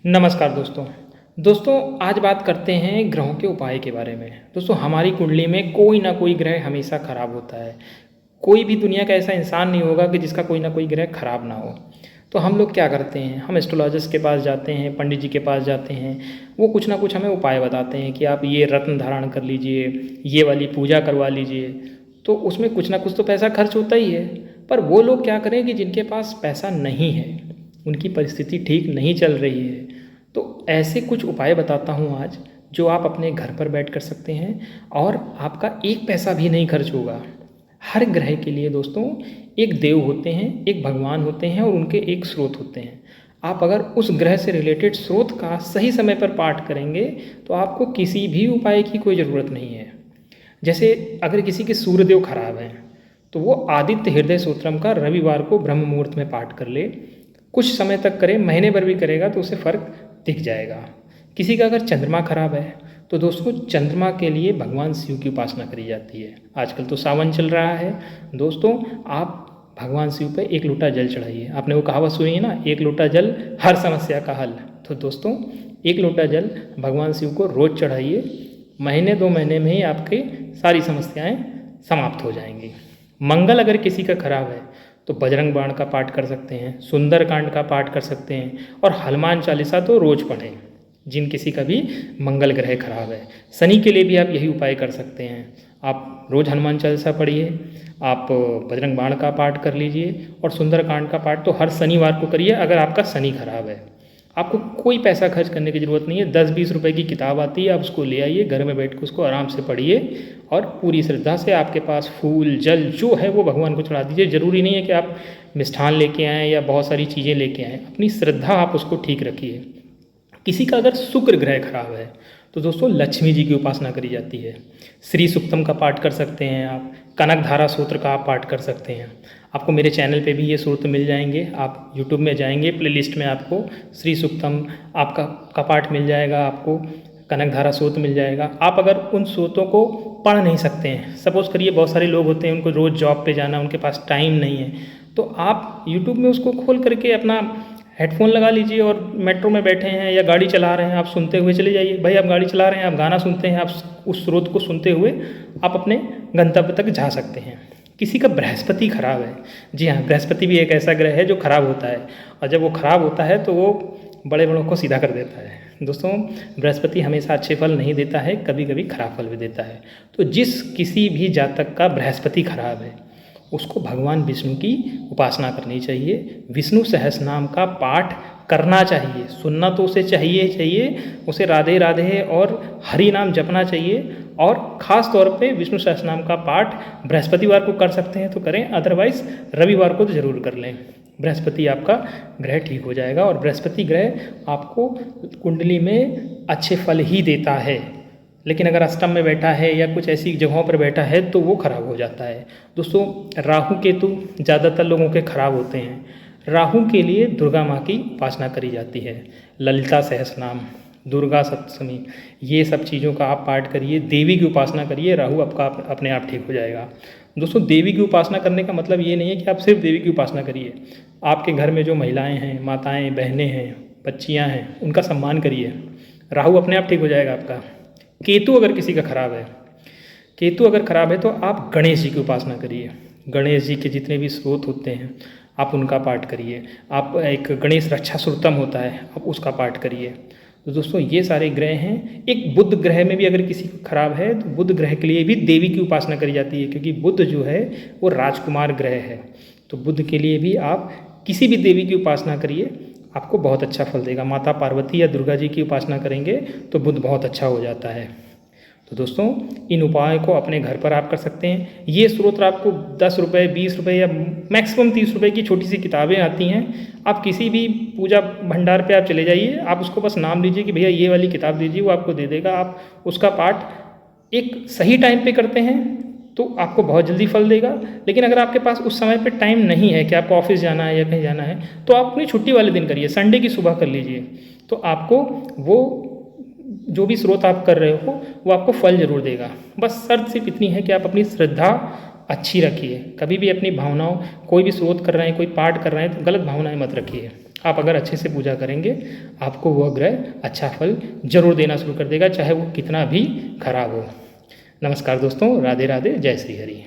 नमस्कार दोस्तों आज बात करते हैं ग्रहों के उपाय के बारे में। दोस्तों हमारी कुंडली में कोई ना कोई ग्रह हमेशा खराब होता है। कोई भी दुनिया का ऐसा इंसान नहीं होगा कि जिसका कोई ना कोई ग्रह खराब ना हो। तो हम लोग क्या करते हैं, हम एस्ट्रोलॉजिस्ट के पास जाते हैं, पंडित जी के पास जाते हैं। वो कुछ ना कुछ हमें उपाय बताते हैं कि आप ये रत्न धारण कर लीजिए, ये वाली पूजा करवा लीजिए। तो उसमें कुछ ना कुछ तो पैसा खर्च होता ही है। पर वो लोग क्या करें कि जिनके पास पैसा नहीं है, उनकी परिस्थिति ठीक नहीं चल रही है, तो ऐसे कुछ उपाय बताता हूँ आज, जो आप अपने घर पर बैठ कर सकते हैं और आपका एक पैसा भी नहीं खर्च होगा। हर ग्रह के लिए दोस्तों एक देव होते हैं, एक भगवान होते हैं और उनके एक स्रोत होते हैं। आप अगर उस ग्रह से रिलेटेड स्रोत का सही समय पर पाठ करेंगे तो आपको किसी भी उपाय की कोई ज़रूरत नहीं है। जैसे अगर किसी के सूर्यदेव खराब हैं तो वो आदित्य हृदय स्तोत्रम का रविवार को ब्रह्म मुहूर्त में पाठ कर ले। कुछ समय तक करे, महीने भर भी करेगा तो उसे फ़र्क दिख जाएगा। किसी का अगर चंद्रमा खराब है तो दोस्तों चंद्रमा के लिए भगवान शिव की उपासना करी जाती है। आजकल तो सावन चल रहा है दोस्तों, आप भगवान शिव पे एक लोटा जल चढ़ाइए। आपने वो कहावत सुनी है ना, एक लोटा जल हर समस्या का हल। तो दोस्तों एक लोटा जल भगवान शिव को रोज़ चढ़ाइए। महीने 2 महीने में ही आपकी सारी समस्याएं समाप्त हो जाएंगी। मंगल अगर किसी का खराब है तो बजरंग बाण का पाठ कर सकते हैं, सुंदरकांड का पाठ कर सकते हैं और हनुमान चालीसा तो रोज़ पढ़ें जिन किसी का भी मंगल ग्रह खराब है। शनि के लिए भी आप यही उपाय कर सकते हैं। आप रोज़ हनुमान चालीसा पढ़िए, आप बजरंग बाण का पाठ कर लीजिए और सुंदरकांड का पाठ तो हर शनिवार को करिए। अगर आपका शनि खराब है, आपको कोई पैसा खर्च करने की ज़रूरत नहीं है। 10-20 रुपए की किताब आती है, आप उसको ले आइए, घर में बैठ के उसको आराम से पढ़िए और पूरी श्रद्धा से आपके पास फूल जल जो है वो भगवान को चढ़ा दीजिए। ज़रूरी नहीं है कि आप मिष्ठान लेके आएँ या बहुत सारी चीज़ें लेके आएँ, अपनी श्रद्धा आप उसको ठीक रखिए। किसी का अगर शुक्र ग्रह खराब है तो दोस्तों लक्ष्मी जी की उपासना करी जाती है। श्री सूक्तम का पाठ कर सकते हैं आप, कनक धारा सूत्र का आप पाठ कर सकते हैं। आपको मेरे चैनल पे भी ये सूत्र मिल जाएंगे। आप यूट्यूब में जाएंगे, प्लेलिस्ट में आपको श्री सूक्तम आपका पाठ मिल जाएगा, आपको कनक धारा सूत्र मिल जाएगा। आप अगर उन सूत्रों को पढ़ नहीं सकते हैं, सपोज़ करिए बहुत सारे लोग होते हैं उनको रोज़ जॉब पे जाना, उनके पास टाइम नहीं है, तो आप यूट्यूब में उसको खोल करके अपना हेडफोन लगा लीजिए और मेट्रो में बैठे हैं या गाड़ी चला रहे हैं, आप सुनते हुए चले जाइए। भाई आप गाड़ी चला रहे हैं, आप गाना सुनते हैं, आप उस स्रोत को सुनते हुए आप अपने गंतव्य तक जा सकते हैं। किसी का बृहस्पति खराब है, जी हाँ, बृहस्पति भी एक ऐसा ग्रह है जो खराब होता है और जब वो खराब होता है तो वो बड़े बड़ों को सीधा कर देता है। दोस्तों बृहस्पति हमेशा अच्छे फल नहीं देता है, कभी कभी खराब फल भी देता है। तो जिस किसी भी जातक का बृहस्पति खराब है उसको भगवान विष्णु की उपासना करनी चाहिए। विष्णु सहस्रनाम का पाठ करना चाहिए, सुनना तो उसे चाहिए, उसे राधे राधे और हरि नाम जपना चाहिए। और ख़ास तौर पे विष्णु सहस्रनाम का पाठ बृहस्पतिवार को कर सकते हैं तो करें, अदरवाइज़ रविवार को तो ज़रूर कर लें। बृहस्पति आपका ग्रह ठीक हो जाएगा और बृहस्पति ग्रह आपको कुंडली में अच्छे फल ही देता है। लेकिन अगर अष्टम में बैठा है या कुछ ऐसी जगहों पर बैठा है तो वो खराब हो जाता है। दोस्तों राहु केतु ज़्यादातर लोगों के खराब होते हैं। राहु के लिए दुर्गा माँ की उपासना करी जाती है, ललिता सहस्रनाम, दुर्गा सप्तमी, ये सब चीज़ों का आप पाठ करिए, देवी की उपासना करिए, राहु आपका अपने आप ठीक हो जाएगा। दोस्तों देवी की उपासना करने का मतलब ये नहीं है कि आप सिर्फ देवी की उपासना करिए। आपके घर में जो महिलाएँ हैं, माताएँ बहनें हैं, बच्चियाँ हैं, उनका सम्मान करिए, राहु अपने आप ठीक हो जाएगा आपका। केतु अगर किसी का खराब है, केतु अगर खराब है तो आप गणेश जी की उपासना करिए। गणेश जी के जितने भी स्रोत होते हैं आप उनका पाठ करिए। आप एक गणेश रक्षा सुरतम होता है, आप उसका पाठ करिए। तो दोस्तों ये सारे ग्रह हैं। एक बुध ग्रह में भी अगर किसी को खराब है तो बुध ग्रह के लिए भी देवी की उपासना करी जाती है, क्योंकि बुध जो है वो राजकुमार ग्रह है। तो बुध के लिए भी आप किसी भी देवी की उपासना करिए, आपको बहुत अच्छा फल देगा। माता पार्वती या दुर्गा जी की उपासना करेंगे तो बुध बहुत अच्छा हो जाता है। तो दोस्तों इन उपायों को अपने घर पर आप कर सकते हैं। ये स्रोत आपको 10 रुपये 20 रुपये या मैक्सिमम 30 रुपये की छोटी सी किताबें आती हैं। आप किसी भी पूजा भंडार पे आप चले जाइए, आप उसको बस नाम लीजिए कि भैया ये वाली किताब दीजिए, वो आपको दे देगा। आप उसका पाठ एक सही टाइम पे करते हैं तो आपको बहुत जल्दी फल देगा। लेकिन अगर आपके पास उस समय पे टाइम नहीं है कि आपको ऑफिस जाना है या कहीं जाना है, तो आप अपनी छुट्टी वाले दिन करिए, संडे की सुबह कर लीजिए। तो आपको वो जो भी स्रोत आप कर रहे हो वो आपको फल जरूर देगा। बस शर्त सिर्फ इतनी है कि आप अपनी श्रद्धा अच्छी रखिए। कभी भी अपनी भावनाओं, कोई भी स्रोत कर रहे हैं, कोई पाठ कर रहे हैं तो गलत भावनाएं मत रखिए। आप अगर अच्छे से पूजा करेंगे आपको वह ग्रह अच्छा फल जरूर देना शुरू कर देगा, चाहे वो कितना भी खराब हो। नमस्कार दोस्तों, राधे राधे, जय श्री हरि।